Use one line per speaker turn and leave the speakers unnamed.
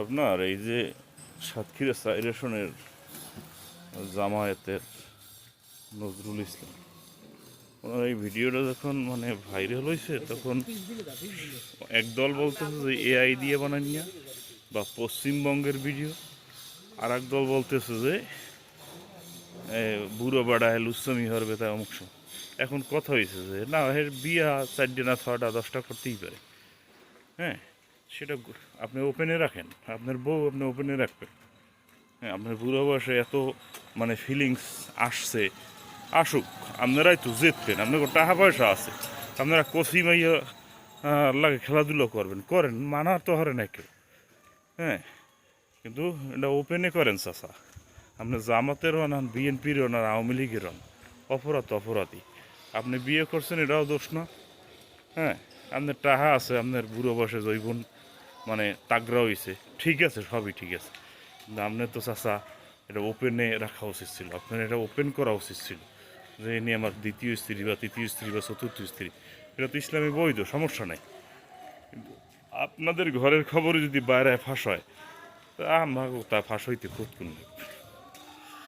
আপনার এই যে সাতক্ষীরা সাইরেশনের জামায়াতের নজরুল ইসলাম, ওনার এই ভিডিওটা যখন মানে ভাইরাল হয়েছে তখন একদল বলতেছে যে এআই দিয়ে বানানিয়া বা পশ্চিমবঙ্গের ভিডিও, আর একদল বলতেছে যে বুড়ো বাড়ায় লুচ্ছমি হরবে তাই অমুক। এখন কথা হয়েছে যে না, এর বিয়া 4টা না 6টা 10টা করতেই পারে। হ্যাঁ, সেটা আপনি ওপেনে রাখেন, আপনার বউ আপনি ওপেনে রাখবেন। হ্যাঁ, আপনার বুড়ো বয়সে এত মানে ফিলিংস আসছে, আসুক, আপনারাই তো জিতবেন, আপনার টাকা পয়সা আছে, আপনারা কচি মাইয়া লাগে খেলাধুলো করবেন, করেন, মানার তো হরে না কেউ। হ্যাঁ, কিন্তু এটা ওপেনে করেন চাচা। আপনি জামাতের হন, বিএনপির হন, আর আওয়ামী লীগের হন, অপরাধ অপরাধী। আপনি বিয়ে করছেন, এটাও দোষ না। হ্যাঁ, আপনার টাকা আছে, আপনার বুড়ো বয়সে জৈবন মানে তাগড়া হয়েছে, ঠিক আছে, সবই ঠিক আছে, কিন্তু আপনার তো চাচা এটা ওপেনে রাখা উচিত ছিল, আপনার এটা ওপেন করা উচিত ছিল যে এ নিয়ে আমার দ্বিতীয় স্ত্রী বা তৃতীয় স্ত্রী বা চতুর্থ স্ত্রী, এটা তো ইসলামে বৈধ, সমস্যা নেই। কিন্তু আপনাদের ঘরের খবরই যদি বাইরে ফাঁস হয়, তা আমাকে তা ফাঁস হইতে খুব